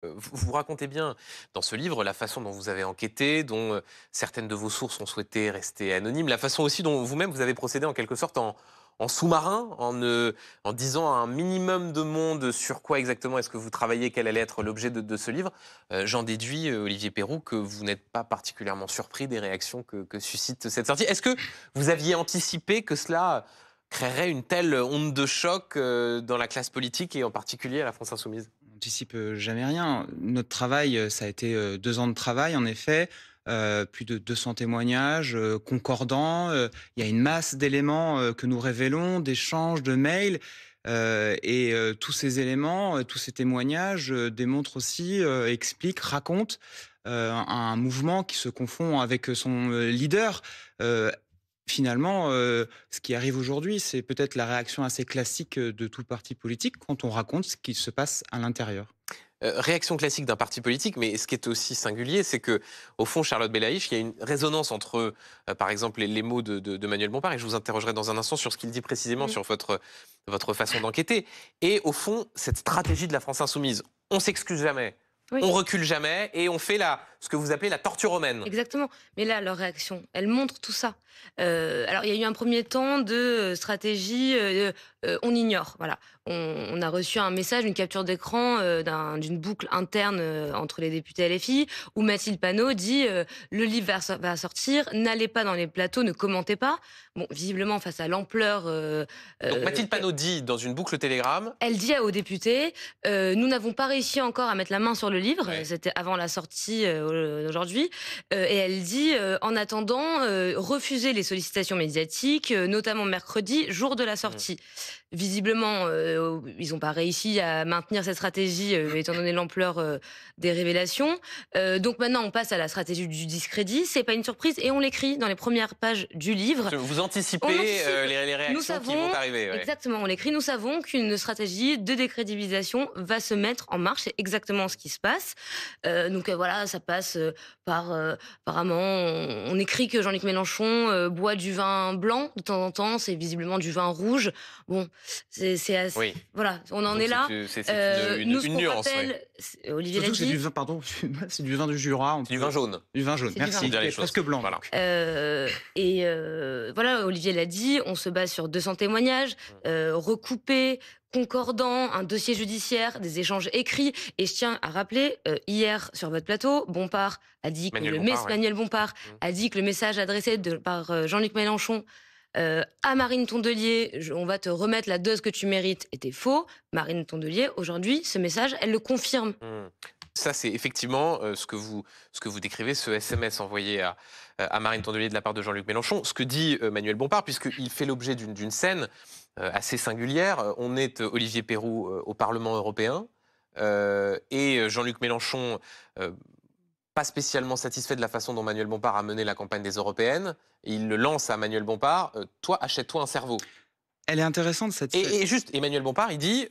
Vous racontez bien dans ce livre la façon dont vous avez enquêté, dont certaines de vos sources ont souhaité rester anonymes, la façon aussi dont vous-même vous avez procédé en quelque sorte en sous-marin, en disant à un minimum de monde sur quoi exactement est-ce que vous travaillez, quel allait être l'objet de ce livre. J'en déduis, Olivier Perroux, que vous n'êtes pas particulièrement surpris des réactions que suscite cette sortie. Est-ce que vous aviez anticipé que cela créerait une telle onde de choc dans la classe politique et en particulier à la France Insoumise? On n'anticipe jamais rien. Notre travail, ça a été 2 ans de travail en effet, plus de 200 témoignages, concordants, il y a une masse d'éléments, que nous révélons, d'échanges, de mails, tous ces éléments, tous ces témoignages, démontrent aussi, expliquent, racontent, un mouvement qui se confond avec son, leader. Heu, Finalement, ce qui arrive aujourd'hui, c'est peut-être la réaction assez classique, de tout parti politique quand on raconte ce qui se passe à l'intérieur. Réaction classique d'un parti politique, mais ce qui est aussi singulier, c'est que, au fond, Charlotte Belaïch, il y a une résonance entre, par exemple, les mots de Manuel Bompard, et je vous interrogerai dans un instant sur ce qu'il dit précisément Mmh. sur votre façon d'enquêter, et au fond, cette stratégie de la France insoumise. On s'excuse jamais, Oui. on recule jamais, et on fait ce que vous appelez la torture romaine. Exactement. Mais là, leur réaction, elle montre tout ça. Alors, il y a eu un premier temps de stratégie, on ignore. Voilà. On a reçu un message, une capture d'écran d'une boucle interne entre les députés LFI, où Mathilde Panot dit le livre va sortir, n'allez pas dans les plateaux, ne commentez pas. Bon, visiblement, face à l'ampleur. Donc Mathilde Panot dit dans une boucle Telegram. Elle dit aux députés, nous n'avons pas réussi encore à mettre la main sur le livre. Ouais. C'était avant la sortie aujourd'hui. Et elle dit, en attendant, refusez les sollicitations médiatiques, notamment mercredi, jour de la sortie. Visiblement, ils n'ont pas réussi à maintenir cette stratégie, étant donné l'ampleur des révélations. Donc maintenant, on passe à la stratégie du discrédit. C'est pas une surprise et on l'écrit dans les premières pages du livre. Vous On anticipez anticipe. les Nous réactions qui savons, vont arriver. Ouais. exactement, on l'écrit, nous savons qu'une stratégie de décrédibilisation va se mettre en marche. C'est exactement ce qui se passe. Voilà, ça passe par, apparemment, on écrit que Jean-Luc Mélenchon boit du vin blanc de temps en temps, c'est visiblement du vin rouge. Bon, c'est assez, Oui. voilà, on en Donc est là. c'est Nous, ce une qu'on nuance. Ouais. rappelle, Olivier l'a Surtout que c'est du dit, vin, pardon, c'est du vin du Jura. C'est du vin jaune. Du vin jaune, C'est du vin merci, jaune. Dire qui les est choses. presque blanc. Voilà. Donc. Voilà, Olivier l'a dit, on se base sur 200 témoignages, recoupés, concordants, un dossier judiciaire, des échanges écrits. Et je tiens à rappeler, hier sur votre plateau, Bompard a dit que Manuel Bompard, ouais. Manuel Bompard a dit que le message adressé par Jean-Luc Mélenchon à Marine Tondelier, on va te remettre la dose que tu mérites, était faux. Marine Tondelier, aujourd'hui, ce message, elle le confirme. Mmh. Ça, c'est effectivement ce que vous décrivez, ce SMS envoyé à Marine Tondelier de la part de Jean-Luc Mélenchon. Ce que dit Manuel Bompard, puisqu'il fait l'objet d'une scène assez singulière. On est, Olivier Perroux, au Parlement européen, et Jean-Luc Mélenchon, euh, pas spécialement satisfait de la façon dont Manuel Bompard a mené la campagne des européennes. Il le lance à Manuel Bompard, toi, achète-toi un cerveau. Elle est intéressante cette scène. Et juste, Emmanuel Bompard, il dit,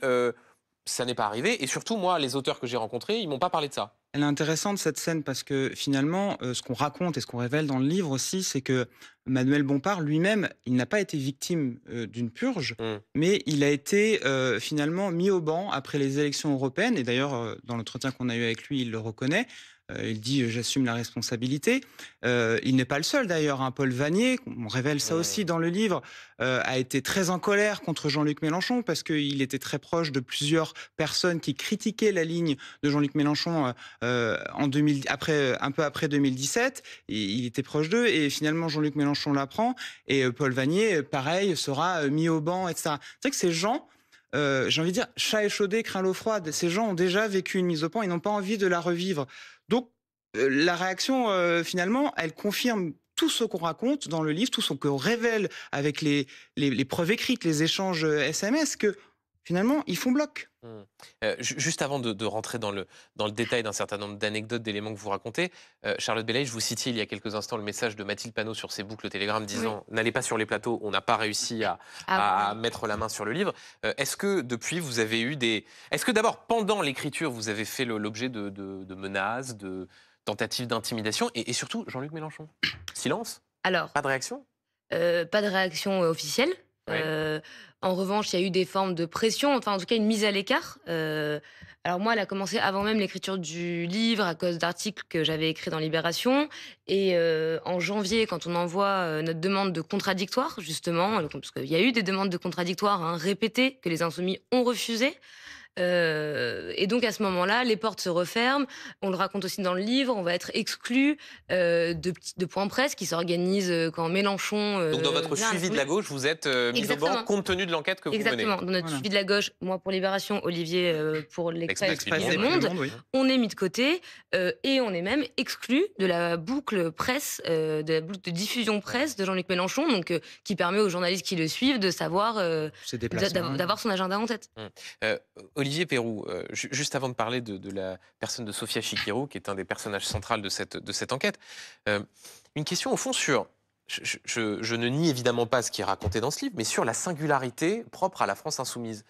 ça n'est pas arrivé, et surtout, moi, les auteurs que j'ai rencontrés, ils m'ont pas parlé de ça. Elle est intéressante cette scène parce que finalement, ce qu'on raconte et ce qu'on révèle dans le livre aussi, c'est que Manuel Bompard lui-même, il n'a pas été victime d'une purge, Mmh. mais il a été finalement mis au banc après les élections européennes. Et d'ailleurs, dans l'entretien qu'on a eu avec lui, il le reconnaît. Il dit j'assume la responsabilité. Il n'est pas le seul d'ailleurs. Hein. Paul Vanier, on révèle ça Mmh. aussi dans le livre, a été très en colère contre Jean-Luc Mélenchon parce qu'il était très proche de plusieurs personnes qui critiquaient la ligne de Jean-Luc Mélenchon en 2000, un peu après 2017. Il était proche d'eux et finalement Jean-Luc Mélenchon l'apprend et Paul Vanier, pareil, sera mis au banc, etc. C'est vrai que ces gens, j'ai envie de dire, chat échaudé, craint l'eau froide. Ces gens ont déjà vécu une mise au pan, ils n'ont pas envie de la revivre. Donc, la réaction, finalement, elle confirme tout ce qu'on raconte dans le livre, tout ce qu'on révèle avec les preuves écrites, les échanges SMS, que finalement, ils font bloc. Mmh. Juste avant de rentrer dans le détail d'un certain nombre d'anecdotes, d'éléments que vous racontez, Charlotte Belaïch, vous citiez il y a quelques instants le message de Mathilde Panot sur ses boucles Telegram Oui. disant n'allez pas sur les plateaux, on n'a pas réussi à Ah, mettre la main sur le livre. Est-ce que depuis vous avez eu des... Est-ce que d'abord pendant l'écriture vous avez fait l'objet de menaces, de tentatives d'intimidation, et surtout Jean-Luc Mélenchon? Silence? alors, Pas de réaction? pas de réaction officielle. Ouais. En revanche, il y a eu des formes de pression, enfin en tout cas une mise à l'écart. Alors moi, elle a commencé avant même l'écriture du livre à cause d'articles que j'avais écrits dans Libération. Et en janvier, quand on envoie notre demande de contradictoire, justement, parce qu'il y a eu des demandes de contradictoire répétées que les Insoumis ont refusées. Et donc à ce moment-là, les portes se referment. On le raconte aussi dans le livre. On va être exclu de points presse qui s'organisent quand Mélenchon Donc dans votre vient à suivi de l'Assemblée. la gauche, vous êtes mis au banc Exactement. compte tenu de l'enquête que vous menez. Exactement. Dans notre Voilà. suivi de la gauche, moi pour Libération, Olivier pour l'Express L'Express et et Le Le Monde, Monde, oui. on est mis de côté et on est même exclu de la boucle presse, de la boucle de diffusion presse de Jean-Luc Mélenchon, donc qui permet aux journalistes qui le suivent de savoir, Ses déplacements. d'avoir son agenda en tête. Euh, Olivier Perrou, juste avant de parler de la personne de Sofia Chikirou, qui est un des personnages centraux de cette enquête, une question au fond sur, je ne nie évidemment pas ce qui est raconté dans ce livre, mais sur la singularité propre à la France insoumise,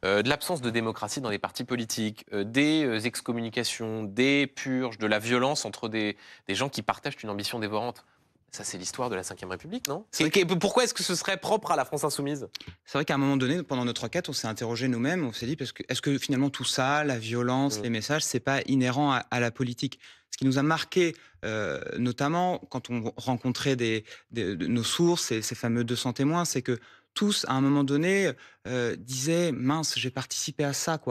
de l'absence de démocratie dans les partis politiques, des excommunications, des purges, de la violence entre des gens qui partagent une ambition dévorante. Ça, c'est l'histoire de la Ve République, non? Pourquoi est-ce que ce serait propre à la France insoumise? C'est vrai qu'à un moment donné, pendant notre enquête, on s'est interrogé nous-mêmes, on s'est dit, est-ce que finalement tout ça, la violence, les messages, c'est pas inhérent à la politique? Ce qui nous a marqué, notamment quand on rencontrait nos sources, ces fameux 200 témoins, c'est que tous, à un moment donné, disaient « mince, j'ai participé à ça ».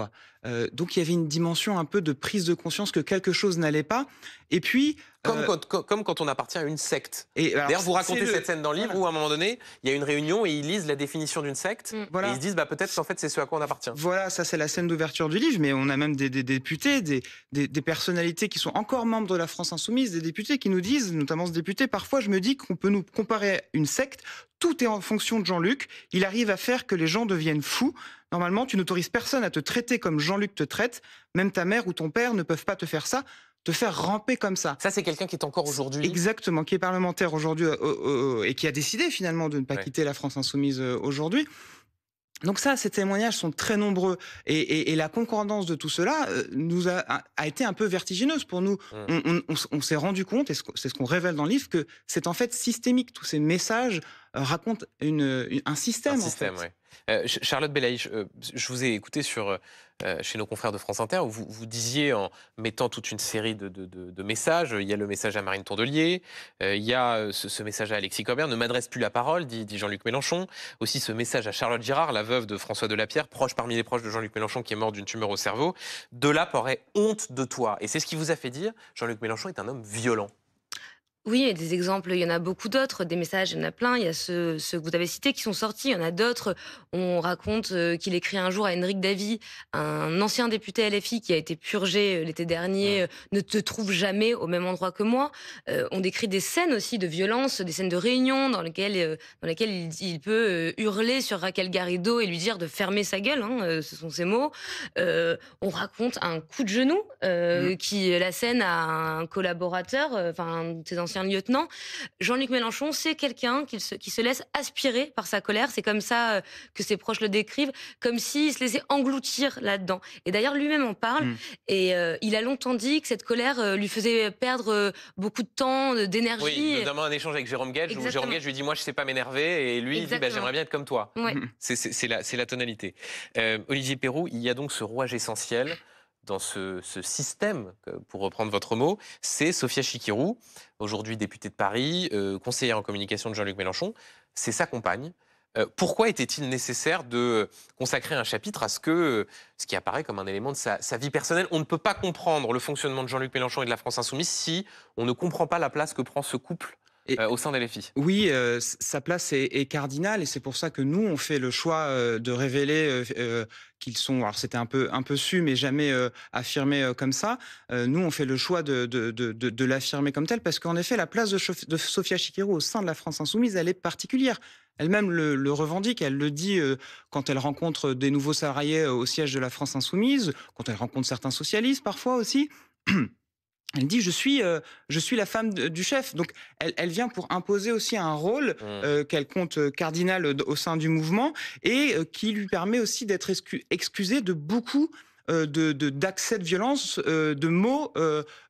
Donc il y avait une dimension un peu de prise de conscience que quelque chose n'allait pas. Et puis... Comme quand on appartient à une secte. Et alors, D'ailleurs, vous racontez c'est cette scène dans le livre voilà. où, à un moment donné, il y a une réunion et ils lisent la définition d'une secte. Voilà. Et ils se disent, peut-être qu'en fait, c'est ce à quoi on appartient. Voilà, ça c'est la scène d'ouverture du livre, mais on a même des députés, des personnalités qui sont encore membres de la France Insoumise, des députés qui nous disent, notamment ce député, parfois je me dis qu'on peut nous comparer à une secte, tout est en fonction de Jean-Luc, il arrive à faire que les gens deviennent fous. Normalement, tu n'autorises personne à te traiter comme Jean-Luc te traite, même ta mère ou ton père ne peuvent pas te faire ça, te faire ramper comme ça. Ça, c'est quelqu'un qui est encore aujourd'hui. Exactement, qui est parlementaire aujourd'hui et qui a décidé finalement de ne pas quitter la France Insoumise aujourd'hui. Donc ça, ces témoignages sont très nombreux et la concordance de tout cela nous a été un peu vertigineuse pour nous. On s'est rendu compte, et c'est ce qu'on révèle dans le livre, que c'est en fait systémique. Tous ces messages racontent un système. Un système, en fait. ouais. Charlotte Belaïch, je vous ai écouté chez nos confrères de France Inter, où vous disiez, en mettant toute une série de messages, il y a le message à Marine Tondelier, il y a ce message à Alexis Corbière, ne m'adresse plus la parole, dit Jean-Luc Mélenchon, aussi ce message à Charlotte Girard, la veuve de François Delapierre, parmi les proches de Jean-Luc Mélenchon, qui est mort d'une tumeur au cerveau. Delap aurait honte de toi. Et c'est ce qui vous a fait dire, Jean-Luc Mélenchon est un homme violent. Oui, il y a des exemples, il y en a beaucoup d'autres, des messages, il y en a plein. Il y a ceux que vous avez cités qui sont sortis, il y en a d'autres. On raconte qu'il écrit un jour à Henrik Davy, un ancien député LFI qui a été purgé l'été dernier, ne te trouve jamais au même endroit que moi. On décrit des scènes aussi de violence, des scènes de réunion dans lesquelles il peut hurler sur Raquel Garrido et lui dire de fermer sa gueule, ce sont ses mots. On raconte un coup de genou qui la scène à un collaborateur, un de ses anciens lieutenant. Jean-Luc Mélenchon, c'est quelqu'un qui se laisse aspirer par sa colère. C'est comme ça que ses proches le décrivent, comme s'il se laissait engloutir là-dedans. Et d'ailleurs, lui-même en parle. Et il a longtemps dit que cette colère lui faisait perdre beaucoup de temps, d'énergie. Oui, notamment un échange avec Jérôme Guedj, où Jérôme Guedj lui dit « moi, je ne sais pas m'énerver », et lui, il dit « j'aimerais bien être comme toi ouais. ». C'est la tonalité. Olivier Perrou, il y a donc ce rouage essentiel dans ce système, pour reprendre votre mot, c'est Sofia Chikirou, aujourd'hui députée de Paris, conseillère en communication de Jean-Luc Mélenchon. C'est sa compagne. Pourquoi était-il nécessaire de consacrer un chapitre à ce qui apparaît comme un élément de sa vie personnelle? On ne peut pas comprendre le fonctionnement de Jean-Luc Mélenchon et de la France Insoumise si on ne comprend pas la place que prend ce couple au sein des LFI. Oui, sa place est cardinale et c'est pour ça que nous, on fait le choix de révéler qu'ils sont... Alors c'était un peu su, mais jamais affirmé comme ça. Nous, on fait le choix de l'affirmer comme tel parce qu'en effet, la place de Sofia Chikirou au sein de la France Insoumise, elle est particulière. Elle-même le revendique, elle le dit quand elle rencontre des nouveaux salariés au siège de la France Insoumise, quand elle rencontre certains socialistes parfois aussi. Elle dit je suis la femme du chef. Donc elle vient pour imposer aussi un rôle qu'elle compte cardinal au sein du mouvement et qui lui permet aussi d'être excusée de beaucoup d'accès de violence, de mots.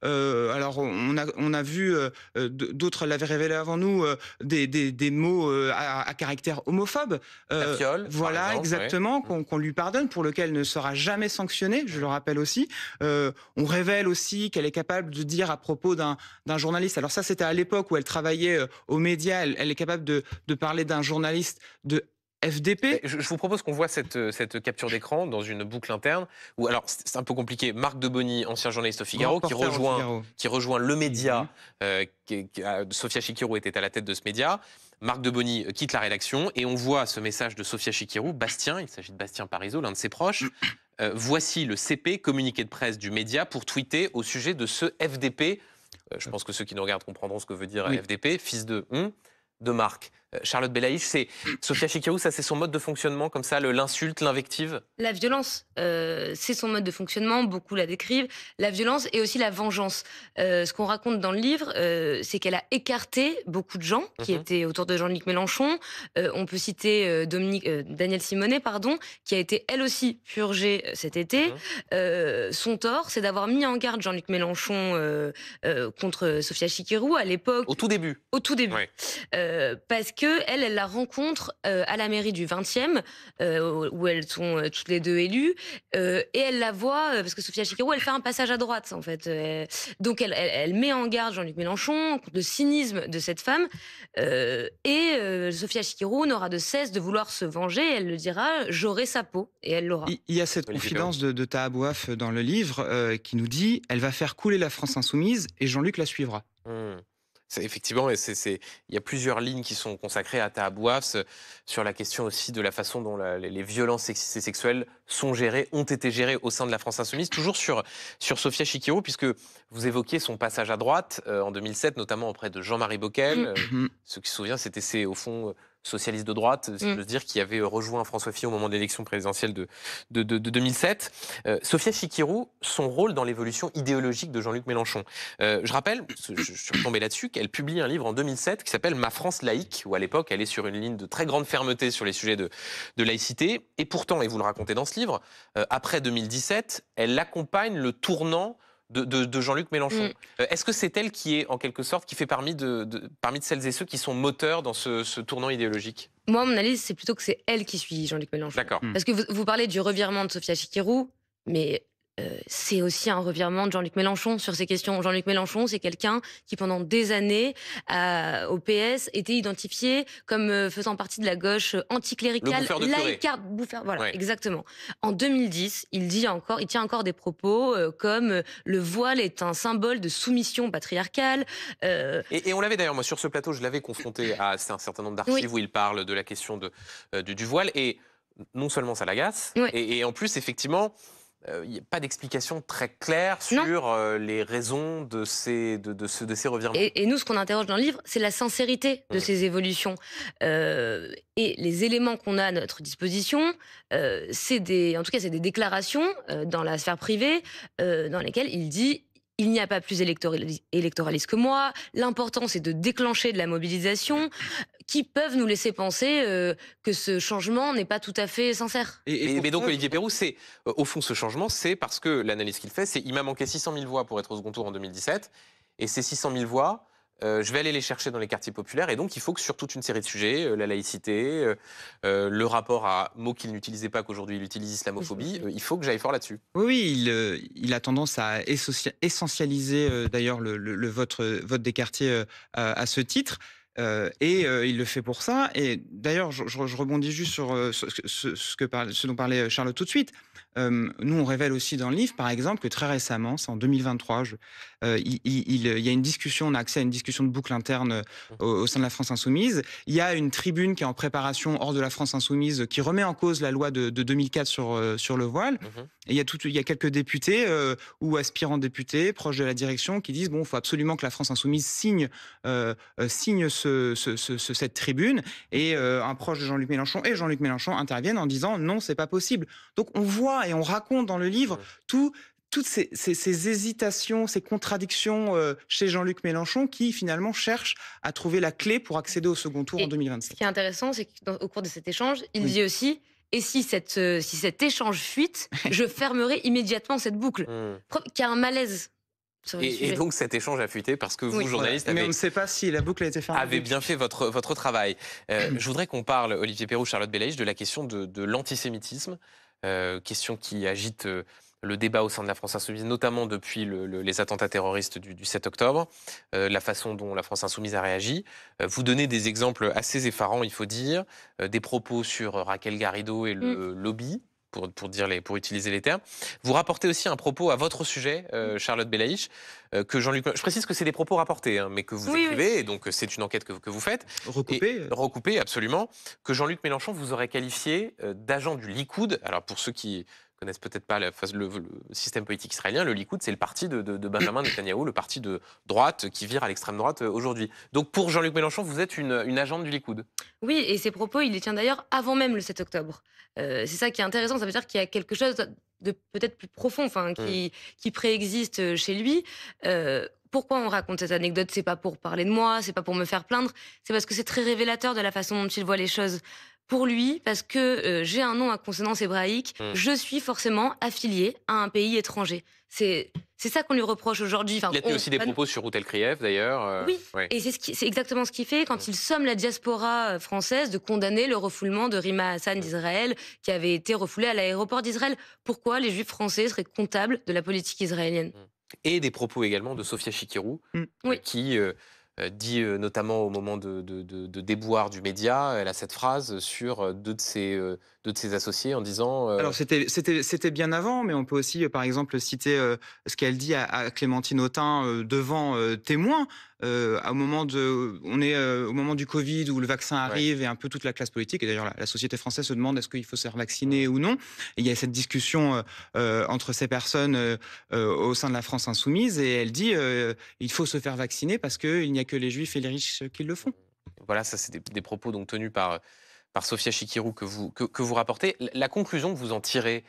Alors, on a vu, d'autres l'avaient révélé avant nous, des mots à caractère homophobe. La fiole, par Voilà, exemple, exactement, ouais. qu'on lui pardonne, pour lequel ne sera jamais sanctionné, je le rappelle aussi. On révèle aussi qu'elle est capable de dire à propos d'un journaliste, alors ça c'était à l'époque où elle travaillait aux médias, elle est capable de parler d'un journaliste de FDP. Je vous propose qu'on voit cette capture d'écran dans une boucle interne où, alors c'est un peu compliqué, Marc Debony, ancien journaliste au Grand Figaro, reporter au Figaro. qui rejoint le média, Mhm. Sophia Chikirou était à la tête de ce média. Marc Debony quitte la rédaction et on voit ce message de Sophia Chikirou, Bastien, il s'agit de Bastien Parisot, l'un de ses proches. Voici le CP, communiqué de presse du média, pour tweeter au sujet de ce FDP. Je pense que ceux qui nous regardent comprendront ce que veut dire Oui. FDP, fils de Marc. Charlotte Belaïch, c'est Sophia Chikirou, ça c'est son mode de fonctionnement, comme ça, l'insulte, l'invective. La violence, c'est son mode de fonctionnement, beaucoup la décrivent. La violence et aussi la vengeance. Ce qu'on raconte dans le livre, c'est qu'elle a écarté beaucoup de gens qui étaient autour de Jean-Luc Mélenchon. On peut citer Danielle Simonet, pardon, qui a été elle aussi purgée cet été. Son tort, c'est d'avoir mis en garde Jean-Luc Mélenchon contre Sophia Chikirou à l'époque. Au tout début. Au tout début. Ouais. Parce que elle la rencontre à la mairie du 20e, où elles sont toutes les deux élues, et elle la voit, parce que Sophia Chikirou, elle fait un passage à droite, en fait. Donc elle met en garde Jean-Luc Mélenchon contre le cynisme de cette femme, et Sophia Chikirou n'aura de cesse de vouloir se venger, elle le dira, j'aurai sa peau, et elle l'aura. Il y a cette Olivier confidence de Taha Bouaf dans le livre qui nous dit « Elle va faire couler la France insoumise et Jean-Luc la suivra ». Effectivement, il y a plusieurs lignes qui sont consacrées à Taha Bouaf sur la question aussi de la façon dont les violences sexistes et sexuelles ont été gérées au sein de la France insoumise. Toujours sur Sophia Chikirou, puisque vous évoquiez son passage à droite en 2007, notamment auprès de Jean-Marie Bockel. Ceux qui se souviennent, c'était au fond socialiste de droite, si je peux dire, qui avait rejoint François Fillon au moment de l'élection présidentielle de 2007. Sophia Chikirou, son rôle dans l'évolution idéologique de Jean-Luc Mélenchon. Je rappelle, je suis retombé là-dessus, qu'elle publie un livre en 2007 qui s'appelle « Ma France laïque », où à l'époque, elle est sur une ligne de très grande fermeté sur les sujets de laïcité. Et pourtant, et vous le racontez dans ce livre, après 2017, elle accompagne le tournant de Jean-Luc Mélenchon. Est-ce que c'est elle qui est, en quelque sorte, qui fait parmi de celles et ceux qui sont moteurs dans ce tournant idéologique? Moi, mon analyse, c'est plutôt que c'est elle qui suit Jean-Luc Mélenchon. D'accord. Parce que vous parlez du revirement de Sophia Chikirou, mais c'est aussi un revirement de Jean-Luc Mélenchon sur ces questions. Jean-Luc Mélenchon, c'est quelqu'un qui, pendant des années, au PS, était identifié comme faisant partie de la gauche anticléricale, Le bouffeur de purée. laïcarde, bouffeur. Voilà, Ouais. exactement. En 2010, il tient encore des propos comme le voile est un symbole de soumission patriarcale. Et on l'avait d'ailleurs, moi, sur ce plateau, je l'avais confronté à un certain nombre d'archives où il parle de la question du voile. Et non seulement ça l'agace, et en plus, effectivement, il n'y a pas d'explication très claire sur les raisons de ces revirements. Et nous, ce qu'on interroge dans le livre, c'est la sincérité de ces évolutions. Et les éléments qu'on a à notre disposition, c'est des déclarations dans la sphère privée dans lesquelles il dit il n'y a pas plus électoraliste que moi. L'important, c'est de déclencher de la mobilisation, qui peuvent nous laisser penser que ce changement n'est pas tout à fait sincère. Mais donc, Olivier Perrou, au fond, ce changement, c'est parce que l'analyse qu'il fait, c'est il m'a manqué 600 000 voix pour être au second tour en 2017, et ces 600 000 voix, je vais aller les chercher dans les quartiers populaires, et donc il faut que sur toute une série de sujets, la laïcité, le rapport à mots qu'il n'utilisait pas, qu'aujourd'hui il utilise, islamophobie, il faut que j'aille fort là-dessus. Oui, il a tendance à essentialiser d'ailleurs le vote des quartiers à ce titre. Il le fait pour ça. Et d'ailleurs, je rebondis juste sur ce dont parlait Charlotte tout de suite. Nous, on révèle aussi dans le livre, par exemple, que très récemment, c'est en 2023, il y a une discussion, on a accès à une discussion de boucle interne au sein de la France Insoumise. Il y a une tribune qui est en préparation hors de la France Insoumise qui remet en cause la loi de 2004 sur le voile. Et il y a quelques députés ou aspirants députés proches de la direction qui disent bon, il faut absolument que la France Insoumise signe cette tribune, et un proche de Jean-Luc Mélenchon et Jean-Luc Mélenchon interviennent en disant non, c'est pas possible. Donc on voit et on raconte dans le livre toutes ces hésitations, ces contradictions chez Jean-Luc Mélenchon qui finalement cherche à trouver la clé pour accéder au second tour en 2027. Ce qui est intéressant, c'est qu'au cours de cet échange, il dit aussi Et si cet échange fuite, je fermerai immédiatement cette boucle. Preuve qu'il y a un malaise sur le Et sujet. donc cet échange a fuité parce que vous, Oui. journaliste, Mais on avez, ne sait pas si la boucle a été fermée. avez bien fait votre travail. Je voudrais qu'on parle, Olivier Perrou, Charlotte Belaïch, de la question de l'antisémitisme, question qui agite le débat au sein de la France Insoumise, notamment depuis les attentats terroristes du 7 octobre, la façon dont la France Insoumise a réagi. Vous donnez des exemples assez effarants, il faut dire, des propos sur Raquel Garrido et le lobby, pour utiliser les termes. Vous rapportez aussi un propos à votre sujet, Charlotte Belaïch, que Jean-Luc... Je précise que c'est des propos rapportés, hein, mais que vous écrivez, et donc c'est une enquête que vous faites. Recoupé. Recoupé, absolument. Que Jean-Luc Mélenchon vous aurait qualifié d'agent du Likoud. Alors pour ceux qui connaissent peut-être pas le système politique israélien, le Likoud, c'est le parti de Benjamin Netanyahou, le parti de droite qui vire à l'extrême droite aujourd'hui. Donc pour Jean-Luc Mélenchon, vous êtes une agente du Likoud. Oui, et ces propos, il les tient d'ailleurs avant même le 7 octobre. C'est ça qui est intéressant, ça veut dire qu'il y a quelque chose de peut-être plus profond, qui préexiste chez lui. Pourquoi on raconte cette anecdote? C'est pas pour parler de moi, c'est pas pour me faire plaindre, c'est parce que c'est très révélateur de la façon dont il voit les choses. Pour lui, parce que j'ai un nom à consonance hébraïque, je suis forcément affiliée à un pays étranger. C'est ça qu'on lui reproche aujourd'hui. Il a tenu aussi des propos sur Routel Krief, d'ailleurs. Oui, et c'est exactement ce qu'il fait quand il somme la diaspora française de condamner le refoulement de Rima Hassan d'Israël, qui avait été refoulée à l'aéroport d'Israël. Pourquoi les juifs français seraient comptables de la politique israélienne? Et des propos également de Sophia Chikirou, qui dit notamment au moment de déboire du média, elle a cette phrase sur deux de ses associés en disant... Alors c'était bien avant, mais on peut aussi par exemple citer ce qu'elle dit à Clémentine Autain devant témoins. Au moment du Covid où le vaccin arrive et un peu toute la classe politique, et d'ailleurs la société française se demande est-ce qu'il faut se faire vacciner ou non. Et il y a cette discussion entre ces personnes au sein de la France Insoumise, et elle dit il faut se faire vacciner parce qu'il n'y a que les juifs et les riches qui le font. Voilà, ça c'est des propos donc tenus par Sophia Chikirou que vous rapportez. La conclusion que vous en tirez,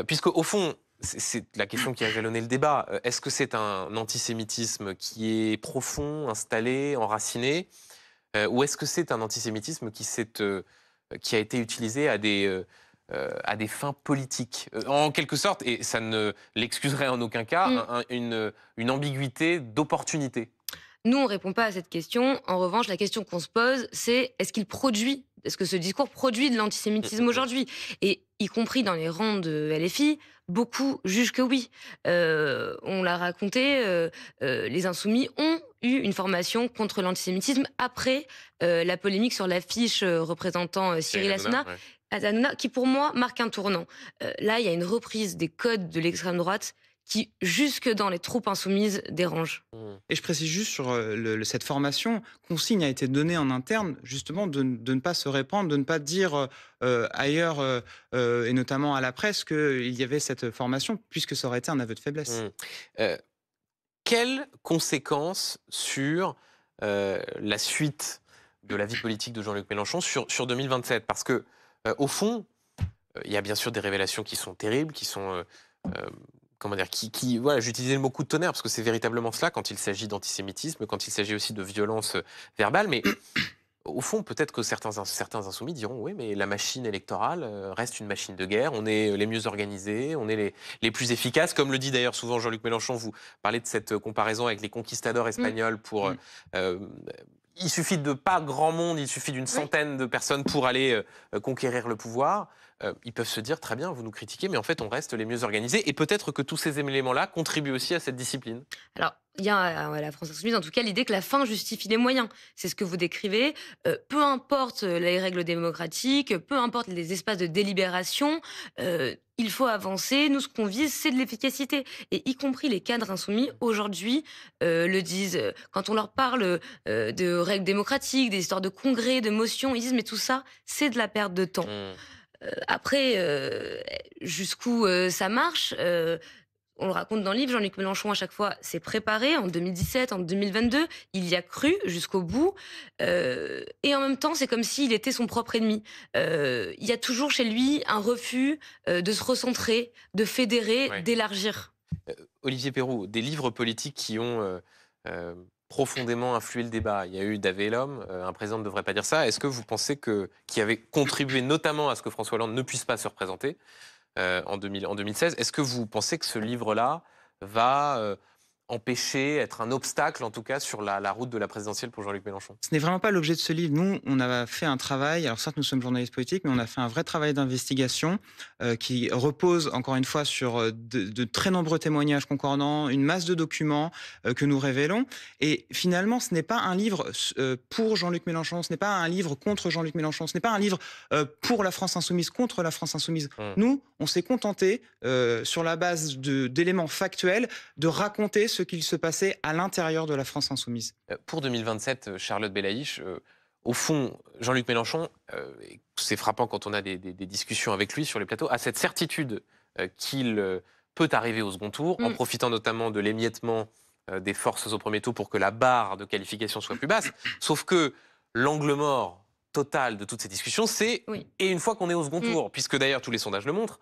puisque au fond, c'est la question qui a jalonné le débat, est-ce que c'est un antisémitisme qui est profond, installé, enraciné, ou est-ce que c'est un antisémitisme qui a été utilisé à des fins politiques, en quelque sorte, et ça ne l'excuserait en aucun cas, une ambiguïté d'opportunité? Nous, on ne répond pas à cette question. En revanche, la question qu'on se pose, c'est est-ce que ce discours produit de l'antisémitisme aujourd'hui? Et y compris dans les rangs de LFI, beaucoup jugent que oui. On l'a raconté, les Insoumis ont eu une formation contre l'antisémitisme après la polémique sur l'affiche représentant Cyril Hanouna, qui pour moi marque un tournant. Là, il y a une reprise des codes de l'extrême droite qui, jusque dans les troupes insoumises, dérange. Et je précise juste sur cette formation, consigne a été donnée en interne, justement, de ne pas se répandre, de ne pas dire ailleurs, et notamment à la presse, qu'il y avait cette formation, puisque ça aurait été un aveu de faiblesse. Quelles conséquences sur la suite de la vie politique de Jean-Luc Mélenchon sur 2027? Parce que, au fond, il y a bien sûr des révélations qui sont terribles, qui sont... comment dire, voilà, j'utilisais le mot coup de tonnerre parce que c'est véritablement cela quand il s'agit d'antisémitisme, quand il s'agit aussi de violence verbale. Mais au fond, peut-être que certains insoumis diront oui, mais la machine électorale reste une machine de guerre. On est les mieux organisés, on est les plus efficaces. Comme le dit d'ailleurs souvent Jean-Luc Mélenchon, vous parlez de cette comparaison avec les conquistadors espagnols pour... il suffit de pas grand monde, il suffit d'une centaine de personnes pour aller conquérir le pouvoir. Ils peuvent se dire, très bien, vous nous critiquez, mais en fait, on reste les mieux organisés. Et peut-être que tous ces éléments-là contribuent aussi à cette discipline. Alors, il y a à la France Insoumise, en tout cas, l'idée que la fin justifie les moyens. C'est ce que vous décrivez. Peu importe les règles démocratiques, peu importe les espaces de délibération, il faut avancer. Nous, ce qu'on vise, c'est de l'efficacité. Et y compris les cadres insoumis, aujourd'hui, le disent. Quand on leur parle de règles démocratiques, des histoires de congrès, de motions, ils disent, mais tout ça, c'est de la perte de temps. Après, jusqu'où ça marche, on le raconte dans le livre, Jean-Luc Mélenchon, à chaque fois, s'est préparé en 2017, en 2022. Il y a cru jusqu'au bout. Et en même temps, c'est comme s'il était son propre ennemi. Il y a toujours chez lui un refus de se recentrer, de fédérer, d'élargir. Olivier Perrou, des livres politiques qui ont profondément influé le débat. Il y a eu Davé et l'homme, un président ne devrait pas dire ça. Est-ce que vous pensez qui avait contribué notamment à ce que François Hollande ne puisse pas se représenter en 2016, est-ce que vous pensez que ce livre-là va empêcher, être un obstacle en tout cas sur la route de la présidentielle pour Jean-Luc Mélenchon? Ce n'est vraiment pas l'objet de ce livre. Nous, on a fait un travail, alors certes nous sommes journalistes politiques, mais on a fait un vrai travail d'investigation qui repose encore une fois sur de très nombreux témoignages concordants, une masse de documents que nous révélons. Et finalement, ce n'est pas un livre pour Jean-Luc Mélenchon, ce n'est pas un livre contre Jean-Luc Mélenchon, ce n'est pas un livre pour la France insoumise, contre la France insoumise. Nous, on s'est contenté, sur la base d'éléments factuels, de raconter ce qu'il se passait à l'intérieur de la France insoumise. Pour 2027, Charlotte Belaïch, au fond, Jean-Luc Mélenchon, c'est frappant quand on a des discussions avec lui sur les plateaux, a cette certitude qu'il peut arriver au second tour, en profitant notamment de l'émiettement des forces au premier tour pour que la barre de qualification soit plus basse. Sauf que l'angle mort total de toutes ces discussions, c'est et une fois qu'on est au second tour, puisque d'ailleurs tous les sondages le montrent,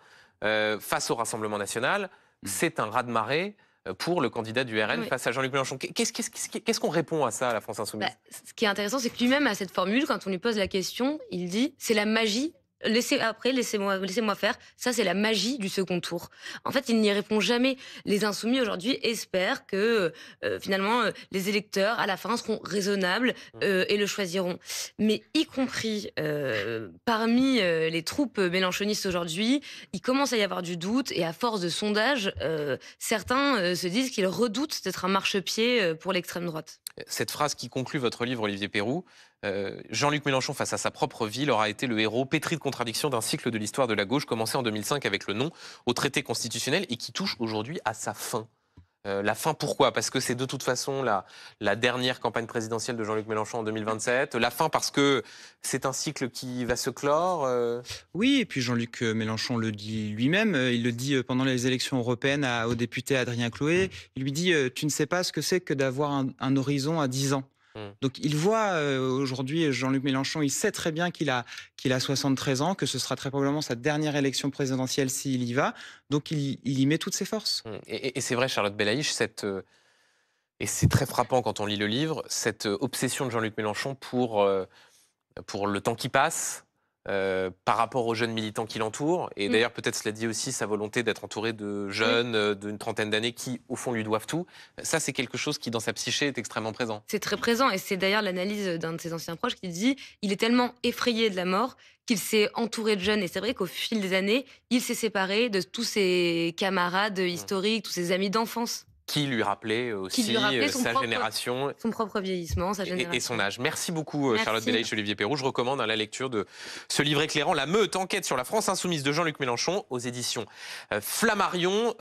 face au Rassemblement national, c'est un raz-de-marée pour le candidat du RN face à Jean-Luc Mélenchon. Qu'est-ce qu'on répond à ça à la France insoumise? Ce qui est intéressant, c'est que lui-même a cette formule, quand on lui pose la question, il dit « c'est la magie ». Laissez-moi faire. Ça, c'est la magie du second tour. En fait, il n'y répond jamais. Les insoumis, aujourd'hui, espèrent que, finalement, les électeurs, à la fin, seront raisonnables et le choisiront. Mais y compris parmi les troupes mélenchonistes aujourd'hui, il commence à y avoir du doute. Et à force de sondages, certains se disent qu'ils redoutent d'être un marchepied pour l'extrême droite. Cette phrase qui conclut votre livre, Olivier Perroux, Jean-Luc Mélenchon, face à sa propre ville, aura été le héros pétri de contradictions d'un cycle de l'histoire de la gauche commencé en 2005 avec le non au traité constitutionnel et qui touche aujourd'hui à sa fin. La fin, pourquoi? Parce que c'est de toute façon la dernière campagne présidentielle de Jean-Luc Mélenchon en 2027. La fin parce que c'est un cycle qui va se clore. Oui, et puis Jean-Luc Mélenchon le dit lui-même. Il le dit pendant les élections européennes au député Adrien Chloé. Il lui dit « Tu ne sais pas ce que c'est que d'avoir un horizon à 10 ans ». Donc il voit aujourd'hui Jean-Luc Mélenchon, il sait très bien qu'il a 73 ans, que ce sera très probablement sa dernière élection présidentielle s'il y va. Donc il y met toutes ses forces. Et c'est vrai, Charlotte Belaïch, et c'est très frappant quand on lit le livre, cette obsession de Jean-Luc Mélenchon pour le temps qui passe, par rapport aux jeunes militants qui l'entourent. Et d'ailleurs, peut-être cela dit aussi sa volonté d'être entouré de jeunes d'une trentaine d'années qui, au fond, lui doivent tout. Ça, c'est quelque chose qui, dans sa psyché, est extrêmement présent. C'est très présent. Et c'est d'ailleurs l'analyse d'un de ses anciens proches qui dit il est tellement effrayé de la mort qu'il s'est entouré de jeunes. Et c'est vrai qu'au fil des années, il s'est séparé de tous ses camarades historiques, tous ses amis d'enfance. Qui lui rappelait aussi sa génération. Son propre vieillissement, sa génération. Et son âge. Merci beaucoup, Charlotte Belaïch, Olivier Perroux. Je recommande la lecture de ce livre éclairant, La Meute, enquête sur la France insoumise de Jean-Luc Mélenchon, aux éditions Flammarion.